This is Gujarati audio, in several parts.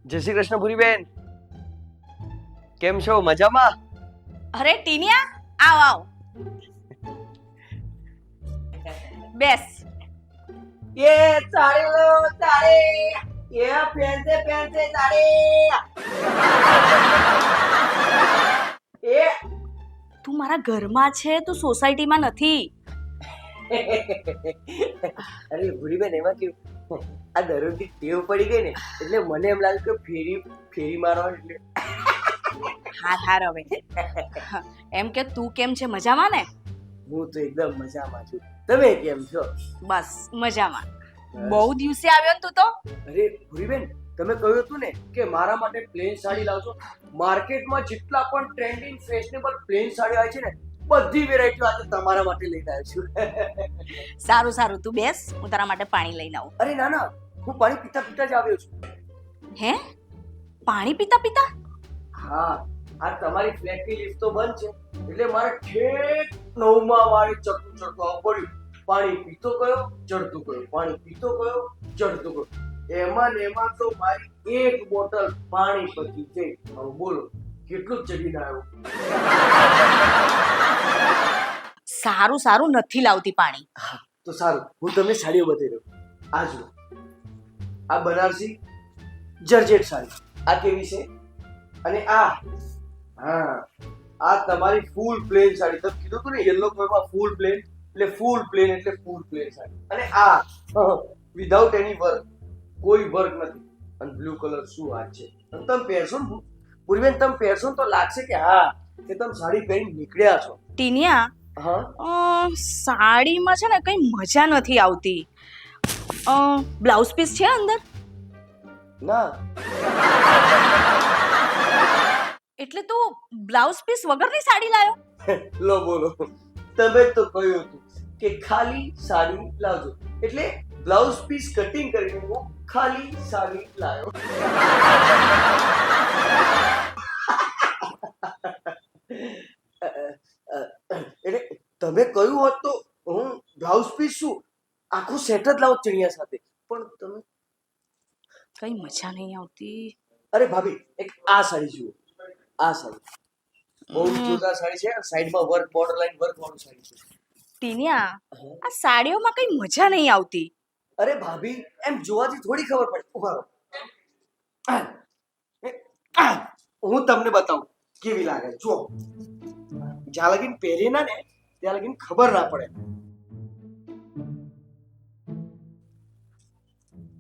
જય શ્રી કૃષ્ણ ભૂરીબેન, કેમ છો? મજામાં? અરે ટીનિયા, આવ આવ, બેસ. ये साड़ी लो साड़ी, ये पहनते पहनते साड़ी, ये તું મારા ઘરમાં છે, તું સોસાયટીમાં નથી. અરે ભૂરીબેન, એમાં કેવું, આ દરરોજની ટેવ પડી ગઈ ને, એટલે મને એમ લાગે કે ફેરી મારવા એટલે. હાર હવે. એમ કે તું કેમ છે? મજામાં ને? હું તો એકદમ મજામાં છું. તમે કેમ છો? બસ મજામાં. બહુ દિવસે આવ્યો ને તું તો. અરે ભૂરીબેન, તમે કહ્યું હતું ને કે મારા માટે પ્લેન સાડી લાવજો. માર્કેટમાં જેટલા પણ ટ્રેન્ડિંગ ફેશનેબલ પ્લેન સાડી આવે છે ને, બધી વેરાયટીઓ આજે તમારા માટે લઈને આવ્યો છું. સારું સારું, તું બેસ, હું તારા માટે પાણી લઈને આવું. અરે ના ના, હું પાણી પીતા પીતા જ આવ્યો છું. હે? પાણી પીતા પીતા? હા, આ તમારી ફ્લેટની લિફ્ટ તો બંધ છે, એટલે મારે ઠેક 9મા માળે ચડતું આવવું પડ્યું. પાણી પીતો ગયો, ચડતું ગયો, પાણી પીતો ગયો, ચડતું ગયો. એમાં ને એમાં તો મારી એક બોટલ પાણી પતી ગઈ. હવે બોલો કેટલું ચડીને આવ્યો. સારું સારું, નથી લાવતી પાણી. તો સારું, હું તમને સાડીઓ બતાવી દઉં. આ જુઓ, આ બનારસી જર્જેટ સાડી, આ કેવી છે? અને આ તમારી ફૂલ પ્લેન સાડી. તમે કીધું હતું ને યલો કલરમાં ફૂલ પ્લેન, એટલે ફૂલ પ્લેન એટલે ફૂલ પ્લેન સાડી. અને આ વિધાઉટ એની વર્ક, કોઈ વર્ક નથી. અને બ્લુ કલર શું વાત છે! તમે પહેરશો ને પૂર્વેન, તમે પહેરશો ને તો લાગશે કે હા, કે તમે સાડી પહેરી નીકળ્યા છો. ટીનિયા, સાડીમાં છે ને કઈ મજા નથી આવતી. બ્લાઉઝ પીસ છે અંદર? ના. એટલે તું બ્લાઉઝ પીસ વગરની સાડી લાયો? લો બોલો, તમે તો કહ્યું હતું કે ખાલી સાડી લાવજો, એટલે બ્લાઉઝ પીસ કટિંગ કરીને હું ખાલી સાડી લાવ્યો. એટલે તમે કહ્યું હોત તો હું બ્લાઉઝ પીસ શું આખું સેટ જ લાવું ચણિયા સાથે, પણ તમે કઈ મજા નહીં આવતી. અરે ભાભી, એક આ સાડી જુઓ. આ સાડી બહુ જોરદાર સાડી છે. સાઈડમાં વર્ક, બોર્ડર લાઈન વર્ક વાળું સાડી છે. ટીનિયા, આ સાડીઓમાં કઈ મજા નહીં આવતી. અરે ભાભી, એમ જોવાથી થોડી ખબર પડે. ઉભા રહો, હું તમને બતાવું કેવી લાગે. જુઓ, જ્યાં લગીન પહેરી ના ને ત્યાં લગીન ખબર ના પડે.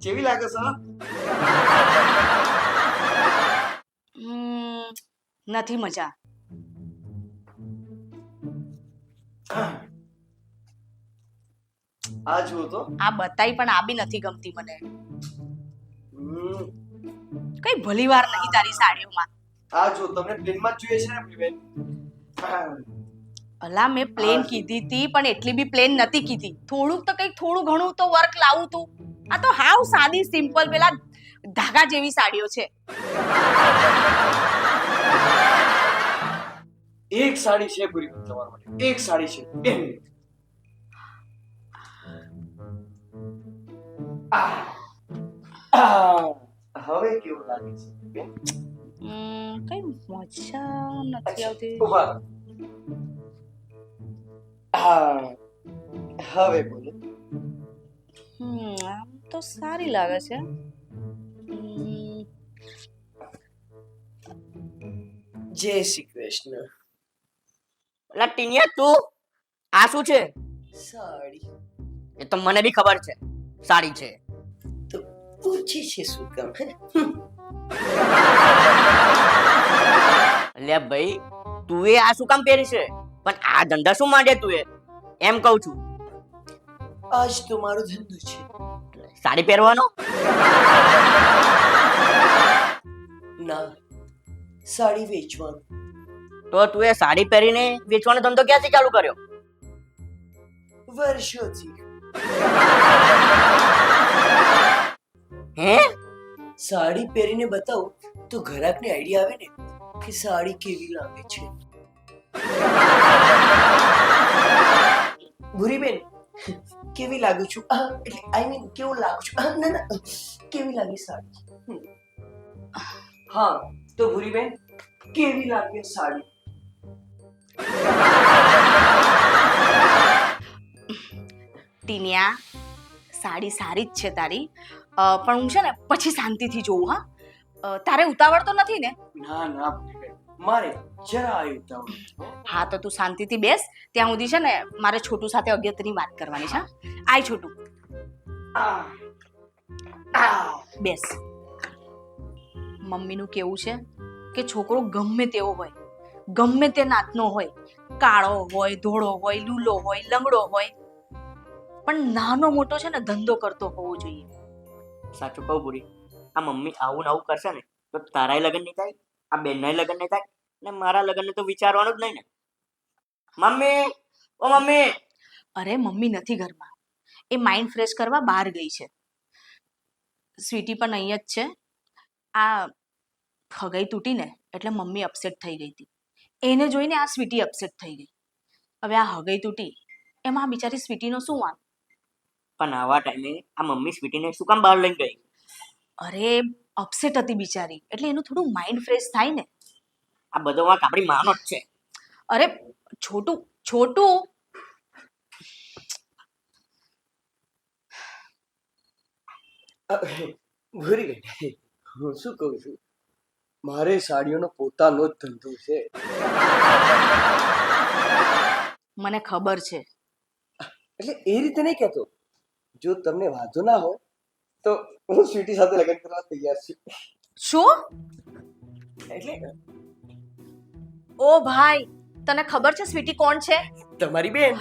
કેવી લાગે છે? નથી મજા. આ જુઓ તો. આ બતાઈ પણ આ બી નથી ગમતી મને. કઈ ભલી વાર નહીં તારી સાડીઓમાં. આ જો, તમને પ્લેનમાં જ જોઈએ છે ને બેન? અલા, મેં પ્લેન કીધી હતી, પણ એટલી બી પ્લેન નથી કીધી. થોડુંક તો કઈક થોડું ઘણું તો વર્ક લાવું તું. આ તો હાવ સાદી સિમ્પલ પેલા ધાગા જેવી સાડીઓ છે. એક સાડી છે પૂરી તમારા માટે, એક સાડી છે. 2 મિનિટ. હવે કેવું લાગે છે બેન? કઈ મજા નથી આવતી. ઉભા. હા, હવે બોલો. આમ તો સારી લાગે છે. જય શ્રી કૃષ્ણ. લા ટીનિયા, તું આ શું છે? સાડી. એ તો મને બી ખબર છે સાડી છે. તો પૂછી છે શું કામ? લે ભાઈ, તું એ આ શું કામ પહેરી છે? પણ આ ધંધા શું માંડે તું એ? એમ કહું છું. આજ તો મારો ધંધો છે. સાડી પહેરવાનો? ના, સાડી વેચવાનું. તો તું એ સાડી પહેરીને વેચવાનો ધંધો ક્યાંથી ચાલુ કર્યો? વર્ષોથી. હે? સાડી પહેરીને બતાવું તો ઘરાકને આઈડિયા આવે ને કે સાડી કેવી લાગે છે. ભૂરીબેન, કેવી લાગુ છું? એટલે આઈ મીન કેવું લાગુ છું? ના ના, કેવી લાગી સાડી? હા તો ભૂરીબેન, કેવી લાગે સાડી? ટીનિયા, સાડી સારી જ છે તારી, પણ હું છે ને પછી શાંતિથી જોઉં. હા, તારે ઉતાવળ તો નથી ને? ના ના ભૂરીબેન, મારે જરા ઉતાવળ. હા તો તું શાંતિથી બેસ. ત્યાં સુધી છે ને મારે છોટુ સાથે અગત્યની વાત કરવાની છે. આય છોટુ, બેસ. મમ્મીનું કેવું છે કે છોકરો ગમે તેવો હોય, ગમે તે નાતનો હોય, કાળો હોય, ધોળો હોય, લૂલો હોય, લંગડો હોય, પણ નાનો મોટો છે ને ધંધો કરતો હોવો જોઈએ. સાચું કહું બુરી, આ મમ્મી આવું ને આવું કરશે ને તો તારાય લગ્ન નહીં થાય, આ બેનનાય લગ્ન નહીં થાય, ને મારા લગ્નને તો વિચારવાનું જ નહીં ને. મમ્મી, ઓ મમ્મી! અરે મમ્મી નથી ઘરમાં, એ માઇન્ડ ફ્રેશ કરવા બહાર ગઈ છે. સ્વીટી પણ અહીંયા જ છે. આ હગાઈ તૂટી ને એટલે મમ્મી અપસેટ થઈ ગઈ હતી. એને જોઈને આ સ્વીટી અપસેટ થઈ ગઈ. હવે આ હગાઈ તૂટી એમાં આ બિચારી સ્વીટીનો શું વાંક? પણ આવા ટાઈમે આ મમ્મી સ્વીટીને શું કામ બહાર લઈને ગઈ? અરે અપસેટ હતી બિચારી, એટલે એનું થોડું માઇન્ડ ફ્રેશ થાય ને. આ બધો વાંક આપણી માનો જ છે. અરે છોટુ, છોટુ, ભૂરીબેન, હું શું કહું છું, મારે સાડીઓનો પોતાનો જ ધંધો છે. મને ખબર છે. એટલે એ રીતે નહીં કહેતો. જો તમને વાંધો ના હોય તો હું સ્વીટી સાથે લગ્ન કરવા તૈયાર છું. શું? એટલે ઓ ભાઈ, તને ખબર છે સ્વીટી કોણ છે? તમારી બેન.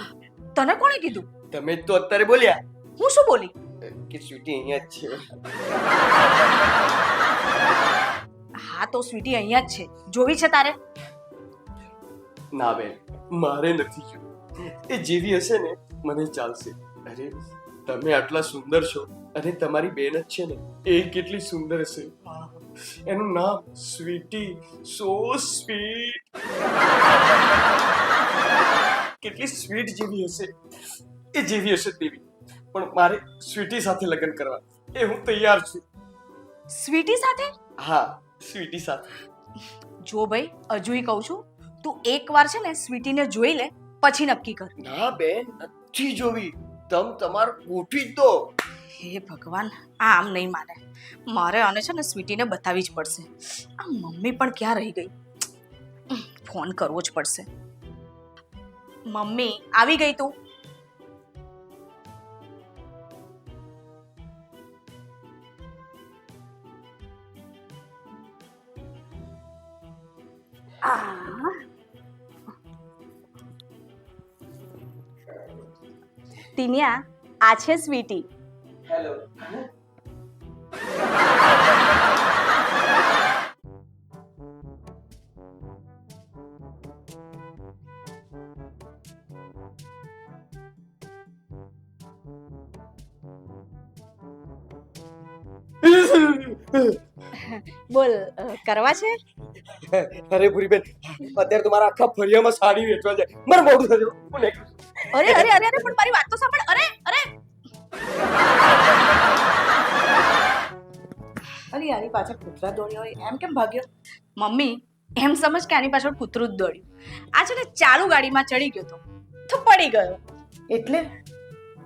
તને કોણે કીધું? તમે જ તો અત્યારે બોલ્યા હું શું બોલી? કે સ્વીટી અહીંયા જ છે. હા તો સ્વીટી અહીંયા જ છે. જોવી છે તારે? ના બેન, મારે નથી જોવું. એ જેવી હશે ને મને ચાલશે. અરે તમે આટલા સુંદર છો અને તમારી બેન જ છે ને એ કેટલી સુંદર હશે. એનું નામ સ્વીટી, સો સ્વીટ. કેટલી સ્વીટ જેવી હશે, એ જેવી હશે તેવી. પણ મારે સ્વીટી સાથે લગ્ન કરવા, એ હું તૈયાર છું. સ્વીટી સાથે? હા, સ્વીટી સાથે. જો ભાઈ, હજુય કહું છું, તું એકવાર છે ને સ્વીટીને જોઈ લે પછી નક્કી કર. ના બેન, નથી જોવી. તમારું ગોઠવી જ દો. હે ભગવાન, આ આમ નહીં માને. મારે આને છે ને સ્વીટીને બતાવવી જ પડશે. આ મમ્મી પણ ક્યાં રહી ગઈ? ફોન કરવો જ પડશે. મમ્મી, આવી ગઈ તું? ટીનિયા, આ છે સ્વીટી. હેલો. બોલ, કરવા છે? અરે ભૂરીબેન, અત્યારે તો મારા આખા ફળિયામાં સાડી વેચવા જાય. મારે મોડું થયું. હું નીકળું છું. અરે અરે અરે અરે, પણ મારી વાત તો સાંભળ. અરે અરે અરે, આની પાછળ કૂતરા દોડ્યો હોય એમ કેમ ભાગ્યો? મમ્મી, એમ સમજ કે આની પાછળ કૂતરું જ દોડ્યું. આ છે ને ચાલુ ગાડીમાં ચડી ગયો તો પડી ગયો. એટલે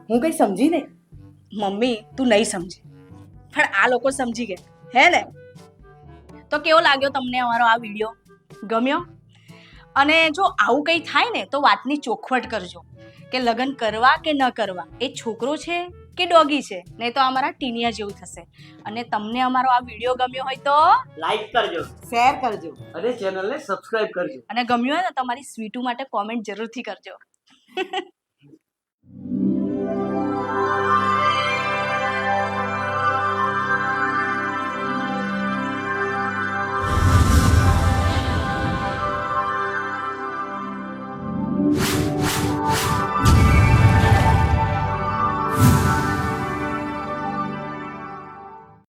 હું કઈ સમજી નહીં. મમ્મી, તું નહીં સમજી, પણ આ લોકો સમજી ગયા, હે ને? તો કેવો લાગ્યો તમને અમારો આ વિડીયો? ગમ્યો? અને જો આવું કંઈ થાય ને તો વાતની ચોખવટ કરજો કે લગ્ન કરવા કે ન કરવા, એ છોકરો છે કે ડોગી છે, નહીં તો અમારા ટીનિયા જેવું થશે. અને તમને અમારો આ વિડીયો ગમ્યો હોય તો લાઈક કરજો, શેર કરજો. અને ચેનલને સબસ્ક્રાઇબ કરજો. અને ગમ્યું હોય ને તમારી સ્વીટુ માટે કોમેન્ટ જરૂરથી કરજો.